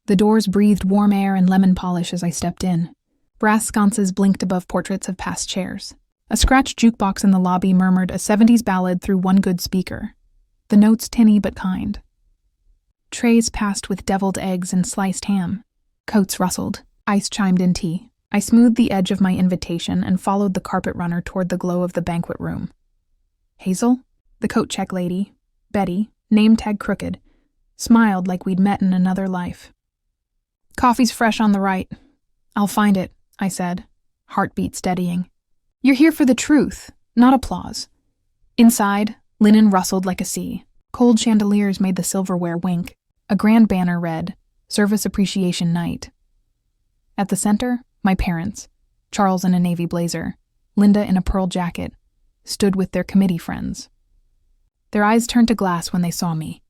The doors breathed warm air and lemon polish as I stepped in. Brass sconces blinked above portraits of past chairs. A scratched jukebox in the lobby murmured a 70s ballad through one good speaker. The notes tinny but kind. Trays passed with deviled eggs and sliced ham. Coats rustled. Ice chimed in tea. I smoothed the edge of my invitation and followed the carpet runner toward the glow of the banquet room. Hazel, the coat check lady, Betty, name tag crooked, smiled like we'd met in another life. Coffee's fresh on the right. I'll find it, I said, heartbeat steadying. You're here for the truth, not applause. Inside, linen rustled like a sea. Cold chandeliers made the silverware wink. A grand banner read, Service Appreciation Night. At the center, my parents, Charles in a navy blazer, Linda in a pearl jacket, stood with their committee friends. Their eyes turned to glass when they saw me.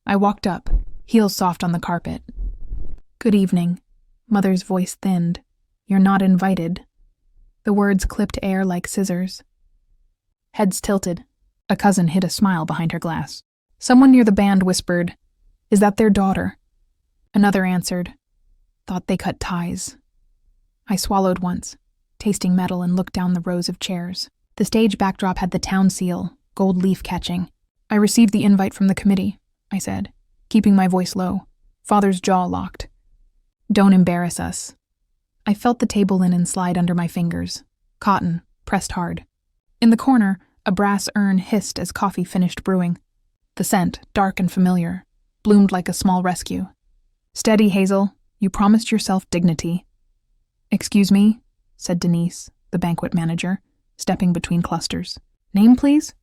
I walked up, heels soft on the carpet. Good evening. Mother's voice thinned. You're not invited. The words clipped air like scissors. Heads tilted. A cousin hid a smile behind her glass. Someone near the band whispered, Is that their daughter? Another answered, Thought they cut ties. I swallowed once, tasting metal, and looked down the rows of chairs. The stage backdrop had the town seal, gold leaf catching. I received the invite from the committee, I said, keeping my voice low. Father's jaw locked. Don't embarrass us. I felt the table linen slide under my fingers. Cotton, pressed hard. In the corner, a brass urn hissed as coffee finished brewing. The scent, dark and familiar, bloomed like a small rescue. Steady, Hazel. You promised yourself dignity. Excuse me, said Denise, the banquet manager, stepping between clusters. Name, please?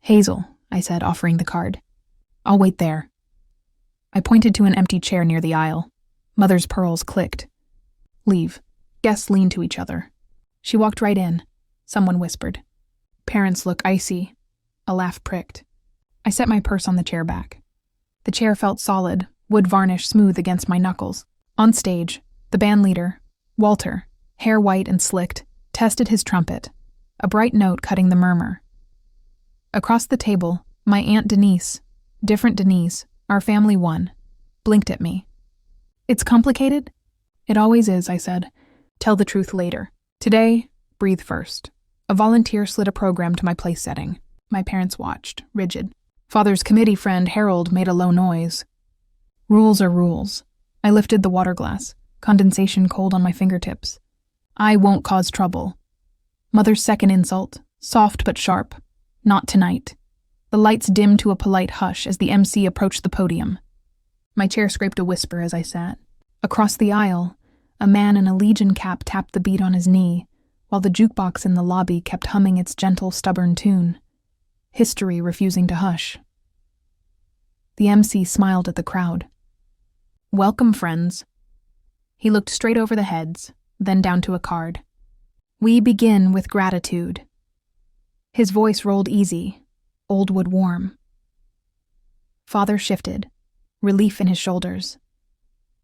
Hazel, I said, offering the card. I'll wait there. I pointed to an empty chair near the aisle. Mother's pearls clicked. Leave. Guests leaned to each other. She walked right in. Someone whispered. Parents look icy. A laugh pricked. I set my purse on the chair back. The chair felt solid, wood varnish smooth against my knuckles. On stage, the band leader, Walter, hair white and slicked, tested his trumpet, a bright note cutting the murmur. Across the table, my Aunt Denise, different Denise, our family one, blinked at me. It's complicated? It always is, I said. Tell the truth later. Today, breathe first. A volunteer slid a program to my place setting. My parents watched, rigid. Father's committee friend, Harold, made a low noise. Rules are rules. I lifted the water glass, condensation cold on my fingertips. I won't cause trouble. Mother's second insult, soft but sharp. Not tonight. The lights dimmed to a polite hush as the emcee approached the podium. My chair scraped a whisper as I sat. Across the aisle, a man in a Legion cap tapped the beat on his knee, while the jukebox in the lobby kept humming its gentle, stubborn tune. History refusing to hush. The emcee smiled at the crowd. Welcome, friends. He looked straight over the heads, then down to a card. We begin with gratitude. His voice rolled easy, old wood warm. Father shifted, relief in his shoulders.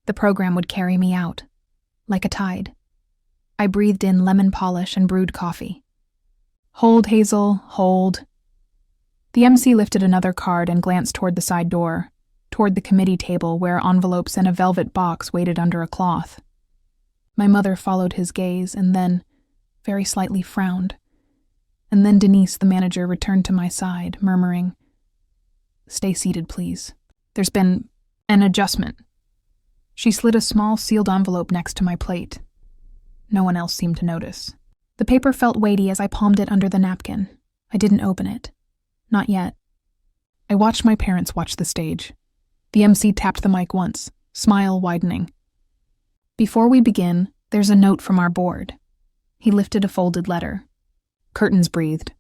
The program would carry me out, like a tide. I breathed in lemon polish and brewed coffee. Hold, Hazel, hold. The emcee lifted another card and glanced toward the side door, toward the committee table where envelopes and a velvet box waited under a cloth. My mother followed his gaze and then, very slightly, frowned. And then Denise, the manager, returned to my side, murmuring, Stay seated, please. There's been an adjustment. She slid a small sealed envelope next to my plate. No one else seemed to notice. The paper felt weighty as I palmed it under the napkin. I didn't open it. Not yet. I watched my parents watch the stage. The emcee tapped the mic once, smile widening. Before we begin, there's a note from our board. He lifted a folded letter. Curtains breathed.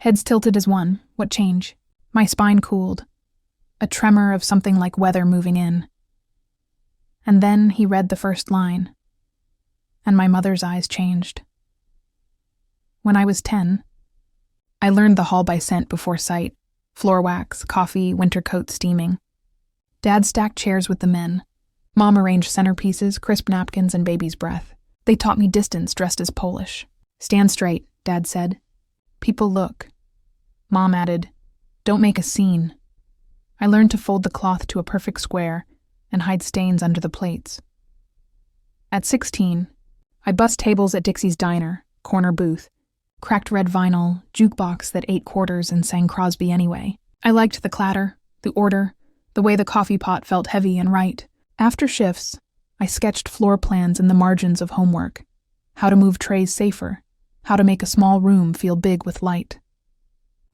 Heads tilted as one. What change? My spine cooled. A tremor of something like weather moving in. And then he read the first line. And my mother's eyes changed. When I was 10, I learned the hall by scent before sight. Floor wax, coffee, winter coat steaming. Dad stacked chairs with the men. Mom arranged centerpieces, crisp napkins, and baby's breath. They taught me distance dressed as Polish. Stand straight, Dad said. People look. Mom added, Don't make a scene. I learned to fold the cloth to a perfect square, and hide stains under the plates. At 16, I bussed tables at Dixie's Diner, corner booth, cracked red vinyl, jukebox that ate quarters and sang Crosby anyway. I liked the clatter, the order, the way the coffee pot felt heavy and right. After shifts, I sketched floor plans in the margins of homework, how to move trays safer, how to make a small room feel big with light.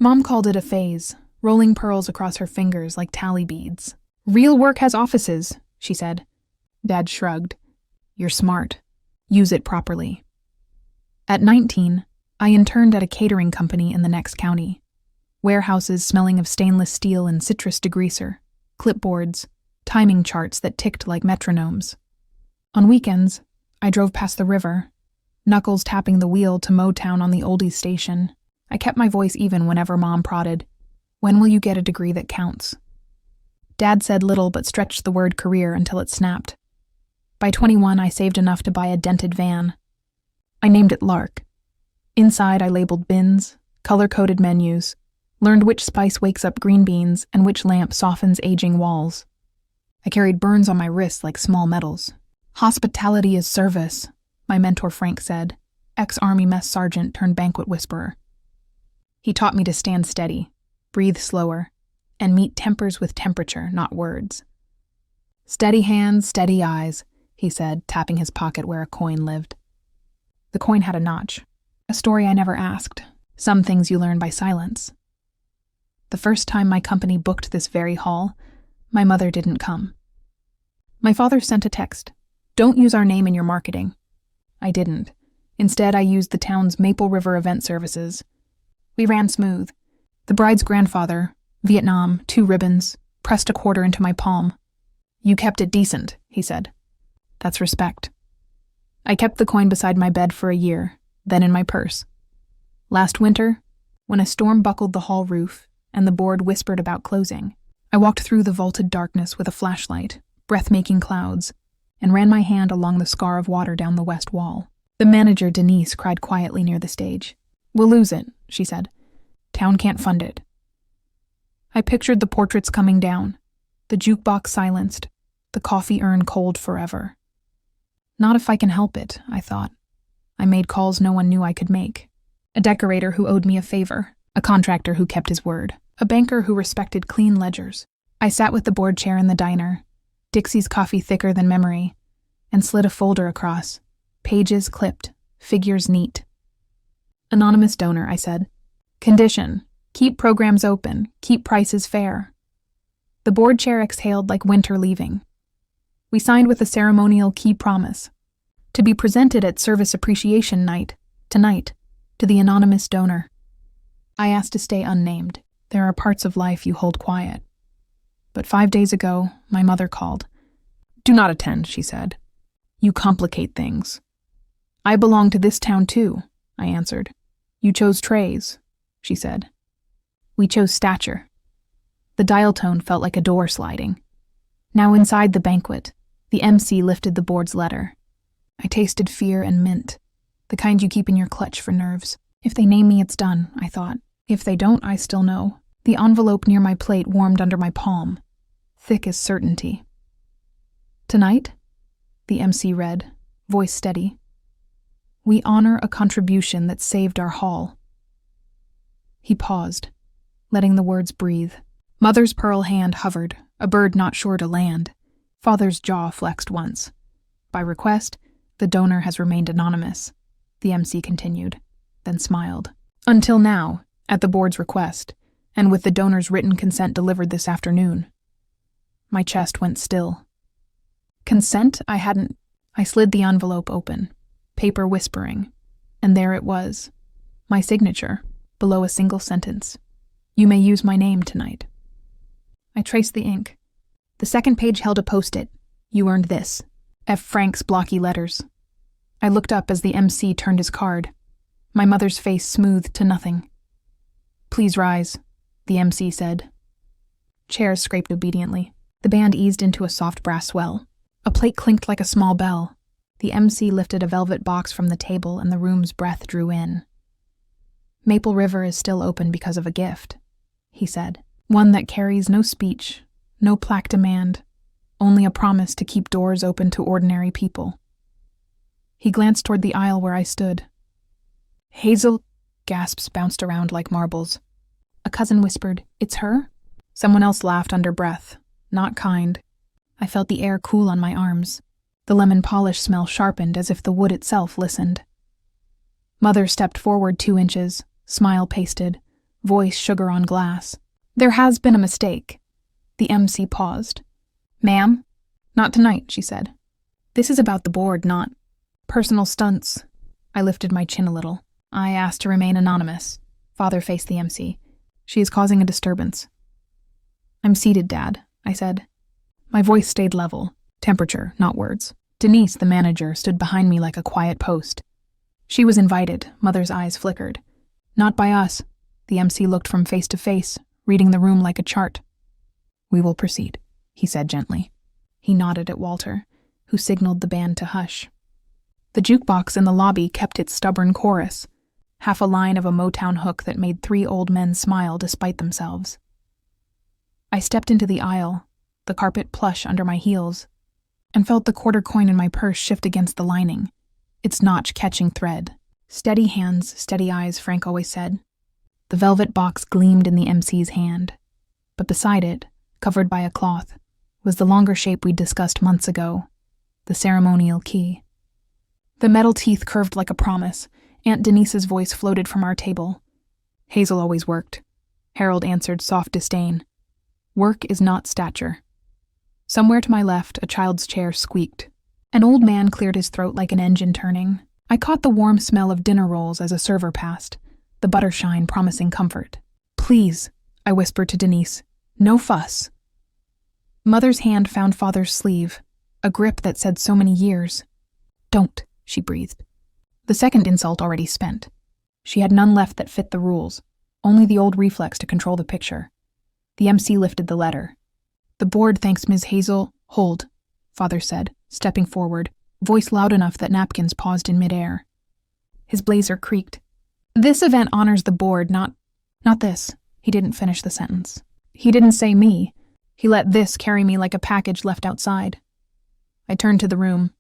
Mom called it a phase, rolling pearls across her fingers like tally beads. Real work has offices, she said. Dad shrugged. You're smart. Use it properly. At 19, I interned at a catering company in the next county. Warehouses smelling of stainless steel and citrus degreaser, clipboards, timing charts that ticked like metronomes. On weekends, I drove past the river, knuckles tapping the wheel to Motown on the oldies station. I kept my voice even whenever Mom prodded, "When will you get a degree that counts?" Dad said little but stretched the word career until it snapped. By 21, I saved enough to buy a dented van. I named it Lark. Inside, I labeled bins, color-coded menus, learned which spice wakes up green beans and which lamp softens aging walls. I carried burns on my wrists like small medals. Hospitality is service, my mentor Frank said, ex-Army mess sergeant turned banquet whisperer. He taught me to stand steady, breathe slower, and meet tempers with temperature, not words. Steady hands, steady eyes, he said, tapping his pocket where a coin lived. The coin had a notch, a story I never asked. Some things you learn by silence. The first time my company booked this very hall, my mother didn't come. My father sent a text. Don't use our name in your marketing. I didn't. Instead, I used the town's Maple River event services. We ran smooth. The bride's grandfather, Vietnam, 2 ribbons, pressed a quarter into my palm. You kept it decent, he said. That's respect. I kept the coin beside my bed for a year, then in my purse. Last winter, when a storm buckled the hall roof and the board whispered about closing, I walked through the vaulted darkness with a flashlight, breath-making clouds, and ran my hand along the scar of water down the west wall. The manager, Denise, cried quietly near the stage. We'll lose it, she said. Town can't fund it. I pictured the portraits coming down, the jukebox silenced, the coffee urn cold forever. Not if I can help it, I thought. I made calls no one knew I could make. A decorator who owed me a favor, a contractor who kept his word, a banker who respected clean ledgers. I sat with the board chair in the diner, Dixie's coffee thicker than memory, and slid a folder across, pages clipped, figures neat. Anonymous donor, I said. Condition: keep programs open, keep prices fair. The board chair exhaled like winter leaving. We signed with a ceremonial key promise to be presented at Service Appreciation Night, tonight, to the anonymous donor. I asked to stay unnamed. There are parts of life you hold quiet. But 5 days ago, my mother called. Do not attend, she said. You complicate things. I belong to this town too, I answered. You chose trays, she said. We chose stature. The dial tone felt like a door sliding. Now inside the banquet, the emcee lifted the board's letter. I tasted fear and mint, the kind you keep in your clutch for nerves. If they name me, it's done, I thought. If they don't, I still know. The envelope near my plate warmed under my palm, thick as certainty. Tonight, the emcee read, voice steady. We honor a contribution that saved our hall. He paused, letting the words breathe. Mother's pearl hand hovered, a bird not sure to land. Father's jaw flexed once. By request, the donor has remained anonymous, the emcee continued, then smiled. Until now, at the board's request, and with the donor's written consent delivered this afternoon. My chest went still. Consent? I slid the envelope open, paper whispering, and there it was, my signature, below a single sentence. You may use my name tonight. I traced the ink. The second page held a post-it. You earned this. F. Frank's blocky letters. I looked up as the emcee turned his card. My mother's face smoothed to nothing. Please rise, the emcee said. Chairs scraped obediently. The band eased into a soft brass swell. A plate clinked like a small bell. The emcee lifted a velvet box from the table and the room's breath drew in. Maple River is still open because of a gift, he said. One that carries no speech, no plaque demand, only a promise to keep doors open to ordinary people. He glanced toward the aisle where I stood. Hazel, gasps bounced around like marbles. A cousin whispered, "It's her?" Someone else laughed under breath. Not kind. I felt the air cool on my arms. The lemon polish smell sharpened as if the wood itself listened. Mother stepped forward 2 inches, smile pasted, voice sugar on glass. "There has been a mistake." The emcee paused. "Ma'am?" "Not tonight," she said. "This is about the board, not personal stunts." I lifted my chin a little. "I asked to remain anonymous." Father faced the emcee. "She is causing a disturbance." "I'm seated, Dad," I said. My voice stayed level. Temperature, not words. Denise, the manager, stood behind me like a quiet post. She was invited. Mother's eyes flickered. "Not by us." The emcee looked from face to face, reading the room like a chart. "We will proceed," he said gently. He nodded at Walter, who signaled the band to hush. The jukebox in the lobby kept its stubborn chorus, half a line of a Motown hook that made 3 old men smile despite themselves. I stepped into the aisle, the carpet plush under my heels, and felt the quarter coin in my purse shift against the lining, its notch catching thread. "Steady hands, steady eyes," Frank always said. The velvet box gleamed in the emcee's hand, but beside it, covered by a cloth, was the longer shape we'd discussed months ago, the ceremonial key. The metal teeth curved like a promise. Aunt Denise's voice floated from our table. "Hazel always worked." Harold answered soft disdain. "Work is not stature." Somewhere to my left, a child's chair squeaked. An old man cleared his throat like an engine turning. I caught the warm smell of dinner rolls as a server passed, the butter shine promising comfort. "Please," I whispered to Denise, "no fuss." Mother's hand found Father's sleeve, a grip that said so many years. "Don't," she breathed. The second insult already spent. She had none left that fit the rules, only the old reflex to control the picture. The emcee lifted the letter. "The board thanks Ms. Hazel." "Hold," Father said, stepping forward, voice loud enough that napkins paused in midair. His blazer creaked. "This event honors the board, not this." He didn't finish the sentence. He didn't say me. He let this carry me like a package left outside. I turned to the room.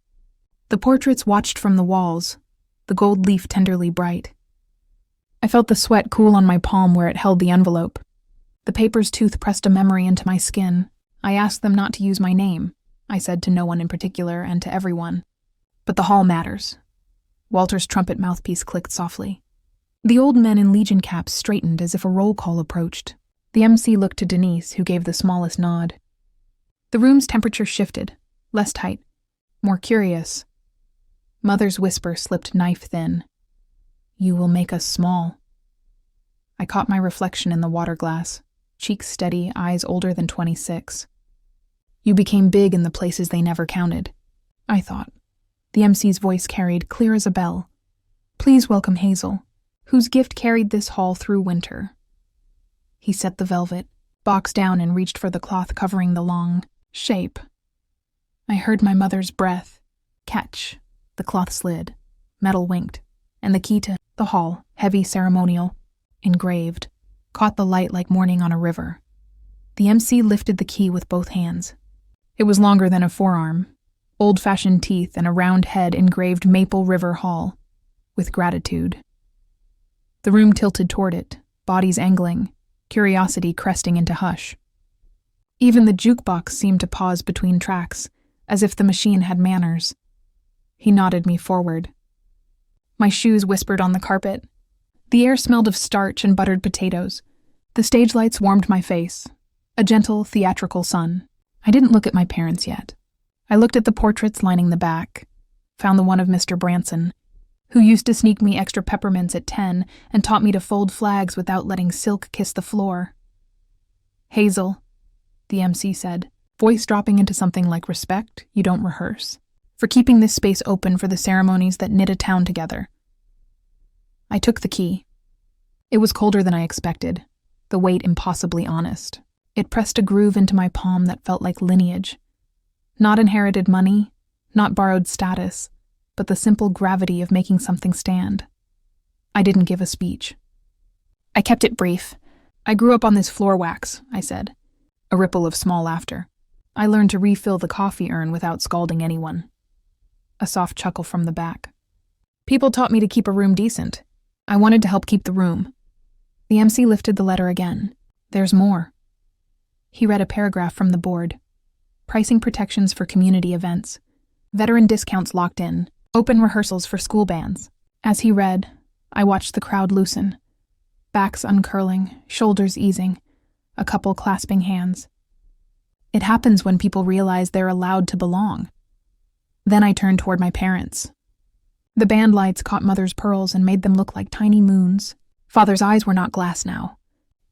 The portraits watched from the walls, the gold leaf tenderly bright. I felt the sweat cool on my palm where it held the envelope. The paper's tooth pressed a memory into my skin. I asked them not to use my name, I said to no one in particular and to everyone. But the hall matters. Walter's trumpet mouthpiece clicked softly. The old men in Legion caps straightened as if a roll call approached. The emcee looked to Denise, who gave the smallest nod. The room's temperature shifted, less tight, more curious. Mother's whisper slipped knife-thin. "You will make us small." I caught my reflection in the water glass, cheeks steady, eyes older than 26. "You became big in the places they never counted," I thought. The emcee's voice carried, clear as a bell. "Please welcome Hazel, whose gift carried this hall through winter." He set the velvet box down and reached for the cloth covering the long shape. I heard my mother's breath. Catch. The cloth slid. Metal winked. And the key to the hall, heavy, ceremonial, engraved, caught the light like morning on a river. The emcee lifted the key with both hands. It was longer than a forearm, old-fashioned teeth and a round head engraved Maple River Hall, with gratitude. The room tilted toward it, bodies angling, curiosity cresting into hush. Even the jukebox seemed to pause between tracks, as if the machine had manners. He nodded me forward. My shoes whispered on the carpet. The air smelled of starch and buttered potatoes. The stage lights warmed my face. A gentle, theatrical sun. I didn't look at my parents yet. I looked at the portraits lining the back, found the one of Mr. Branson, who used to sneak me extra peppermints at 10 and taught me to fold flags without letting silk kiss the floor. "Hazel," the emcee said, voice dropping into something like respect you don't rehearse, for keeping this space open for the ceremonies that knit a town together. I took the key. It was colder than I expected, the weight impossibly honest. It pressed a groove into my palm that felt like lineage. Not inherited money, not borrowed status, but the simple gravity of making something stand. I didn't give a speech. I kept it brief. "I grew up on this floor wax," I said. A ripple of small laughter. I learned to refill the coffee urn without scalding anyone. A soft chuckle from the back. People taught me to keep a room decent. I wanted to help keep the room. The emcee lifted the letter again. There's more. He read a paragraph from the board. Pricing protections for community events. Veteran discounts locked in. Open rehearsals for school bands. As he read, I watched the crowd loosen. Backs uncurling, shoulders easing, a couple clasping hands. It happens when people realize they're allowed to belong. Then I turned toward my parents. The band lights caught Mother's pearls and made them look like tiny moons. Father's eyes were not glass now.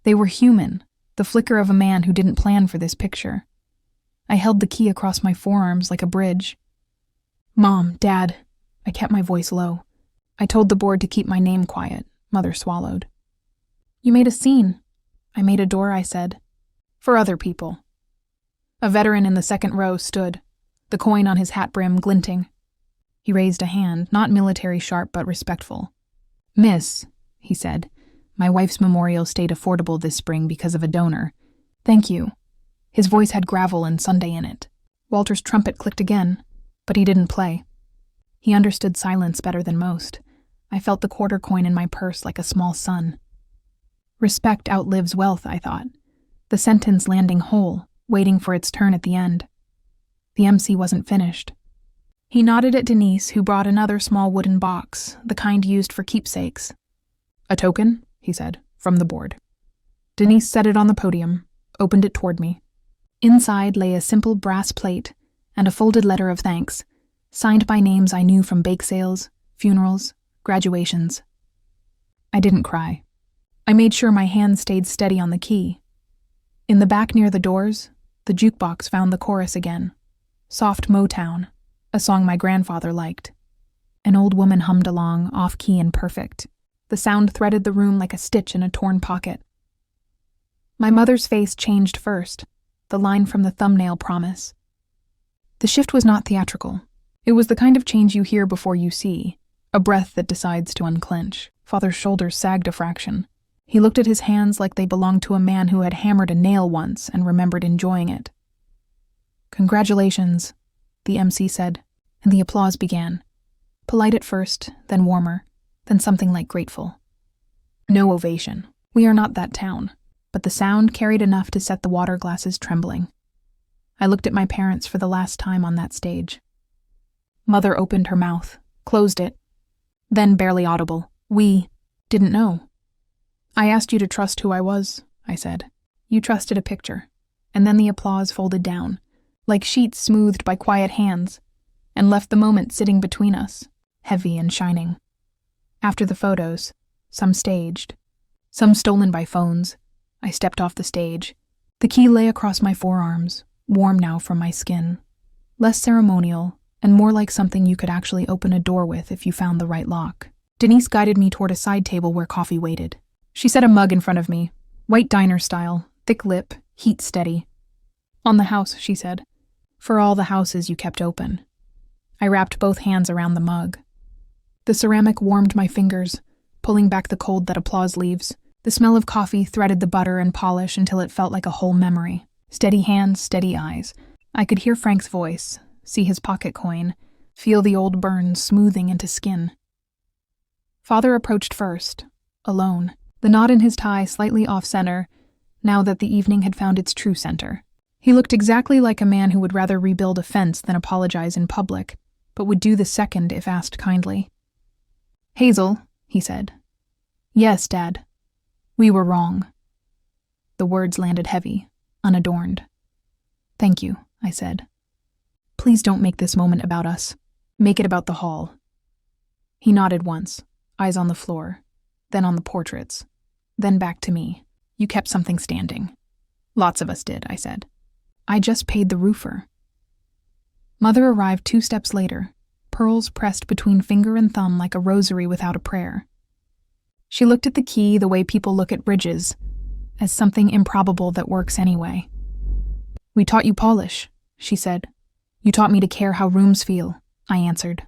They were human, the flicker of a man who didn't plan for this picture. I held the key across my forearms like a bridge. Mom, Dad, I kept my voice low. I told the board to keep my name quiet. Mother swallowed. You made a scene. I made a door, I said. For other people. A veteran in the second row stood, the coin on his hat brim glinting. He raised a hand, not military sharp but respectful. Miss, he said, my wife's memorial stayed affordable this spring because of a donor. Thank you. His voice had gravel and Sunday in it. Walter's trumpet clicked again, but he didn't play. He understood silence better than most. I felt the quarter coin in my purse like a small sun. Respect outlives wealth, I thought. The sentence landing whole, waiting for its turn at the end. The emcee wasn't finished. He nodded at Denise, who brought another small wooden box, the kind used for keepsakes. A token, he said, from the board. Denise set it on the podium, opened it toward me. Inside lay a simple brass plate and a folded letter of thanks, signed by names I knew from bake sales, funerals, graduations. I didn't cry. I made sure my hand stayed steady on the key. In the back near the doors, the jukebox found the chorus again. Soft Motown, a song my grandfather liked. An old woman hummed along, off-key and perfect. The sound threaded the room like a stitch in a torn pocket. My mother's face changed first, the line from the thumbnail promise. The shift was not theatrical. It was the kind of change you hear before you see, a breath that decides to unclench. Father's shoulders sagged a fraction. He looked at his hands like they belonged to a man who had hammered a nail once and remembered enjoying it. Congratulations, the emcee said, and the applause began. Polite at first, then warmer, then something like grateful. No ovation. We are not that town, but the sound carried enough to set the water glasses trembling. I looked at my parents for the last time on that stage. Mother opened her mouth, closed it, then barely audible. We didn't know. I asked you to trust who I was, I said. You trusted a picture, and then the applause folded down, like sheets smoothed by quiet hands, and left the moment sitting between us, heavy and shining. After the photos, some staged, some stolen by phones, I stepped off the stage. The key lay across my forearms, warm now from my skin. Less ceremonial, and more like something you could actually open a door with if you found the right lock. Denise guided me toward a side table where coffee waited. She set a mug in front of me, white diner style, thick lip, heat steady. On the house, she said. For all the houses you kept open. I wrapped both hands around the mug. The ceramic warmed my fingers, pulling back the cold that applause leaves. The smell of coffee threaded the butter and polish until it felt like a whole memory. Steady hands, steady eyes. I could hear Frank's voice, see his pocket coin, feel the old burns smoothing into skin. Father approached first, alone, the knot in his tie slightly off-center, now that the evening had found its true center. He looked exactly like a man who would rather rebuild a fence than apologize in public, but would do the second if asked kindly. Hazel, he said. Yes, Dad. We were wrong. The words landed heavy, unadorned. Thank you, I said. Please don't make this moment about us. Make it about the hall. He nodded once, eyes on the floor, then on the portraits, then back to me. You kept something standing. Lots of us did, I said. I just paid the roofer. Mother arrived 2 steps later, pearls pressed between finger and thumb like a rosary without a prayer. She looked at the key the way people look at bridges, as something improbable that works anyway. We taught you polish, she said. You taught me to care how rooms feel, I answered.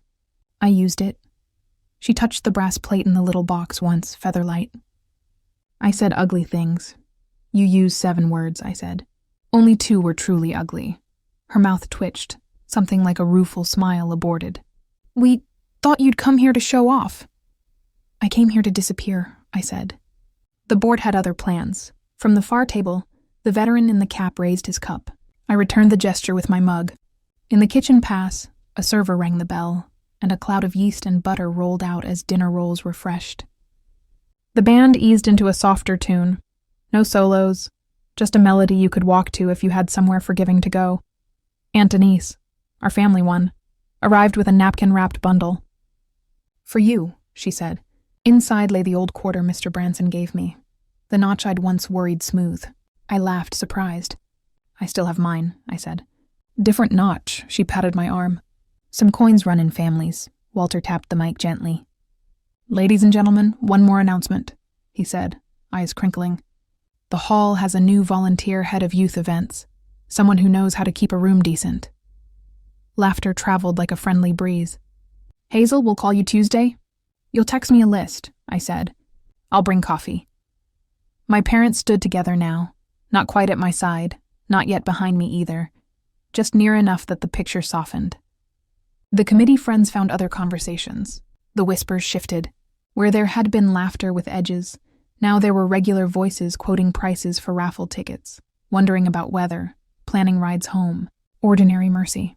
I used it. She touched the brass plate in the little box once, featherlight. I said ugly things. You used 7 words, I said. Only 2 were truly ugly. Her mouth twitched, something like a rueful smile aborted. "We thought you'd come here to show off." "I came here to disappear," I said. The board had other plans. From the far table, the veteran in the cap raised his cup. I returned the gesture with my mug. In the kitchen pass, a server rang the bell, and a cloud of yeast and butter rolled out as dinner rolls refreshed. The band eased into a softer tune. No solos, just a melody you could walk to if you had somewhere forgiving to go. Aunt Denise, our family one, arrived with a napkin-wrapped bundle. "For you," she said. Inside lay the old quarter Mr. Branson gave me, the notch I'd once worried smooth. I laughed, surprised. "I still have mine," I said. "Different notch," she patted my arm. "Some coins run in families." Walter tapped the mic gently. "Ladies and gentlemen, one more announcement," he said, eyes crinkling. "The hall has a new volunteer head of youth events, someone who knows how to keep a room decent." Laughter traveled like a friendly breeze. "Hazel, we'll call you Tuesday?" "You'll text me a list," I said. "I'll bring coffee." My parents stood together now, not quite at my side, not yet behind me either, just near enough that the picture softened. The committee friends found other conversations. The whispers shifted. Where there had been laughter with edges, now there were regular voices quoting prices for raffle tickets, wondering about weather, planning rides home, ordinary mercy.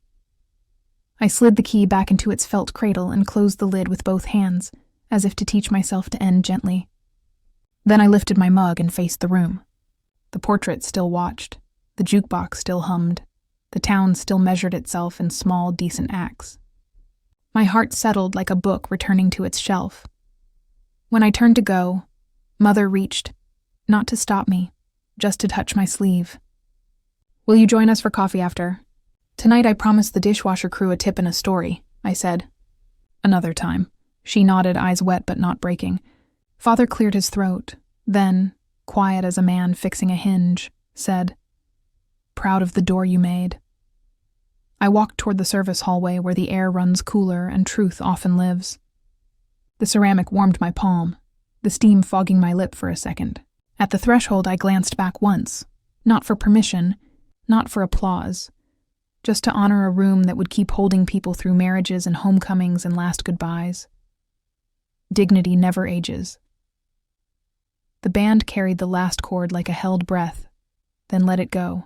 I slid the key back into its felt cradle and closed the lid with both hands, as if to teach myself to end gently. Then I lifted my mug and faced the room. The portrait still watched. The jukebox still hummed. The town still measured itself in small, decent acts. My heart settled like a book returning to its shelf. When I turned to go, Mother reached, not to stop me, just to touch my sleeve. "Will you join us for coffee after?" "Tonight I promised the dishwasher crew a tip and a story," I said. "Another time." She nodded, eyes wet but not breaking. Father cleared his throat, then, quiet as a man fixing a hinge, said, "Proud of the door you made." I walked toward the service hallway where the air runs cooler and truth often lives. The ceramic warmed my palm, the steam fogging my lip for a second. At the threshold I glanced back once, not for permission, not for applause, just to honor a room that would keep holding people through marriages and homecomings and last goodbyes. Dignity never ages. The band carried the last chord like a held breath, then let it go.